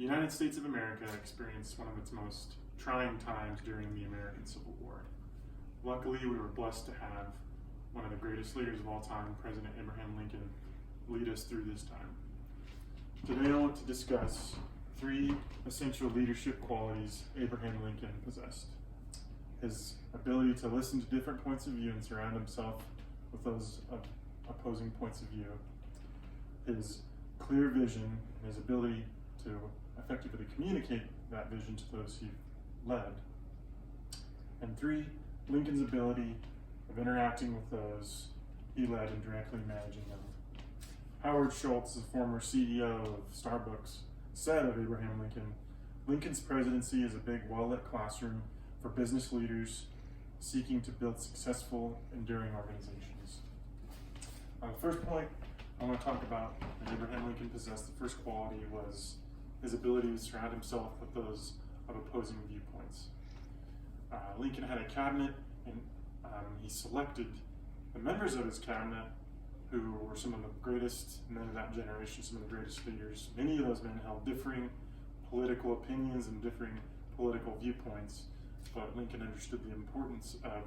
The United States of America experienced one of its most trying times during the American Civil War. Luckily, we were blessed to have one of the greatest leaders of all time, President Abraham Lincoln, lead us through this time. Today I want to discuss 3 essential leadership qualities Abraham Lincoln possessed. His ability to listen to different points of view and surround himself with those of opposing points of view. His clear vision and his ability to effectively communicate that vision to those he led. And 3, Lincoln's ability of interacting with those he led and directly managing them. Howard Schultz, the former CEO of Starbucks, said of Abraham Lincoln, "Lincoln's presidency is a big, well-lit classroom for business leaders seeking to build successful, enduring organizations." The first point I want to talk about that Abraham Lincoln possessed, the first quality, was his ability to surround himself with those of opposing viewpoints. Lincoln had a cabinet, and he selected the members of his cabinet who were some of the greatest men of that generation, some of the greatest leaders. Many of those men held differing political opinions and differing political viewpoints, but Lincoln understood the importance of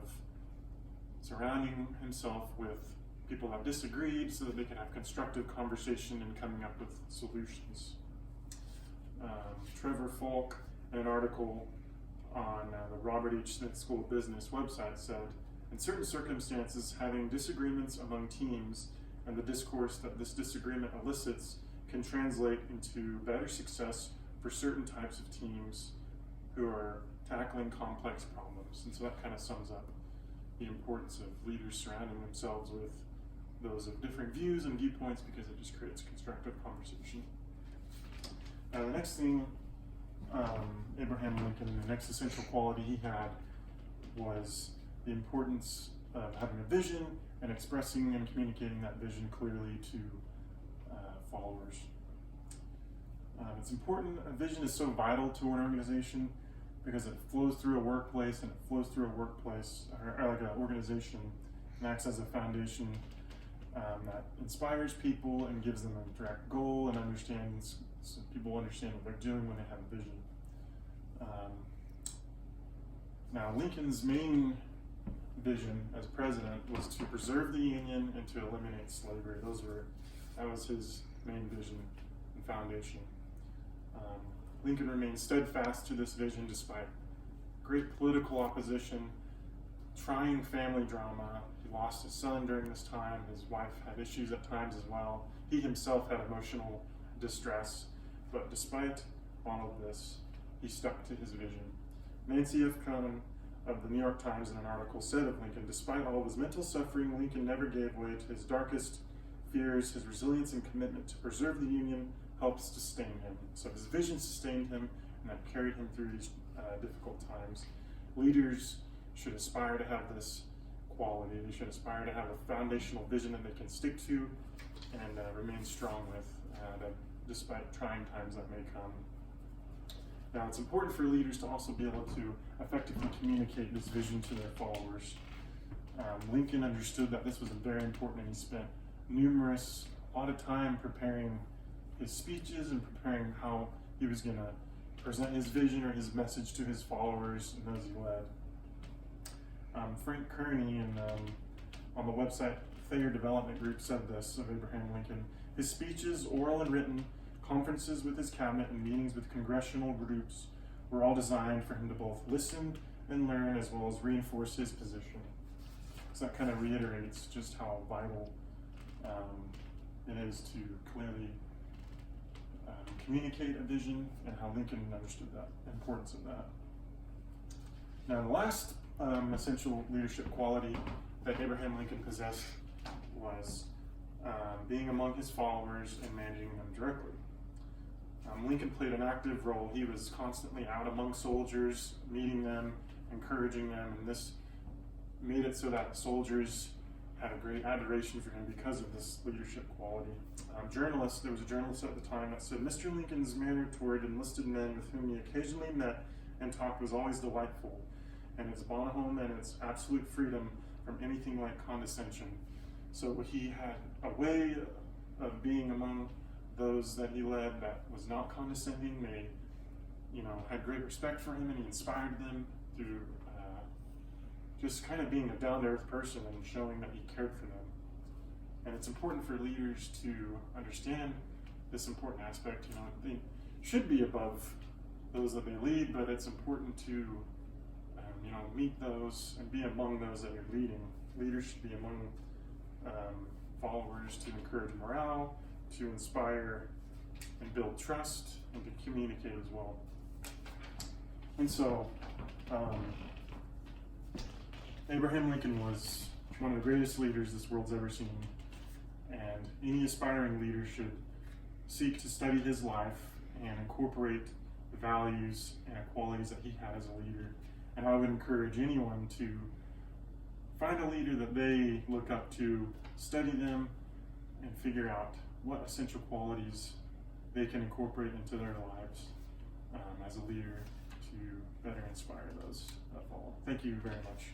surrounding himself with people that disagreed so that they could have constructive conversation and coming up with solutions. Trevor Falk, in an article on the Robert H. Smith School of Business website, said, "In certain circumstances, having disagreements among teams and the discourse that this disagreement elicits can translate into better success for certain types of teams who are tackling complex problems." And so that kind of sums up the importance of leaders surrounding themselves with those of different views and viewpoints, because it just creates constructive conversation. Now, the next thing Abraham Lincoln, the next essential quality he had, was the importance of having a vision and expressing and communicating that vision clearly to followers. It's important. A vision is so vital to an organization because it flows through a workplace, and it flows through a workplace, or like an organization, and acts as a foundation that inspires people and gives them a direct goal and understands, so people understand what they're doing when they have a vision. Now, Lincoln's main vision as president was to preserve the Union and to eliminate slavery. That was his main vision and foundation. Lincoln remained steadfast to this vision despite great political opposition, trying family drama. He lost his son during this time. His wife had issues at times as well. He himself had emotional distress. But despite all of this, he stuck to his vision. Nancy F. Cohen of the New York Times, in an article, said of Lincoln, "Despite all of his mental suffering, Lincoln never gave way to his darkest fears. His resilience and commitment to preserve the Union helped sustain him." So his vision sustained him, and that carried him through these difficult times. Leaders should aspire to have this quality. They should aspire to have a foundational vision that they can stick to and remain strong with, that despite trying times that may come. Now, it's important for leaders to also be able to effectively communicate this vision to their followers. Lincoln understood that this was very important, and he spent a lot of time preparing his speeches and preparing how he was going to present his vision or his message to his followers and those he led. Frank Kearney on the website Thayer Development Group said this of Abraham Lincoln: "His speeches, oral and written, conferences with his cabinet, and meetings with congressional groups were all designed for him to both listen and learn, as well as reinforce his position." So that kind of reiterates just how vital it is to clearly communicate a vision, and how Lincoln understood that importance of that. Now, the last essential leadership quality that Abraham Lincoln possessed was being among his followers and managing them directly. Lincoln played an active role. He was constantly out among soldiers, meeting them, encouraging them, and this made it so that soldiers had a great adoration for him because of this leadership quality. There was a journalist at the time that said, "Mr. Lincoln's manner toward enlisted men with whom he occasionally met and talked was always delightful, and its bonhomie and its absolute freedom from anything like condescension." So he had a way of being among those that he led that was not condescending. They, had great respect for him, and he inspired them through just kind of being a down-to-earth person and showing that he cared for them. And it's important for leaders to understand this important aspect. They should be above those that they lead, but it's important to, meet those and be among those that you're leading. Leaders should be among followers to encourage morale, to inspire and build trust, and to communicate as well. And so, Abraham Lincoln was one of the greatest leaders this world's ever seen, and any aspiring leader should seek to study his life and incorporate the values and qualities that he had as a leader. And I would encourage anyone to find a leader that they look up to, study them, and figure out what essential qualities they can incorporate into their lives as a leader to better inspire those that follow. Thank you very much.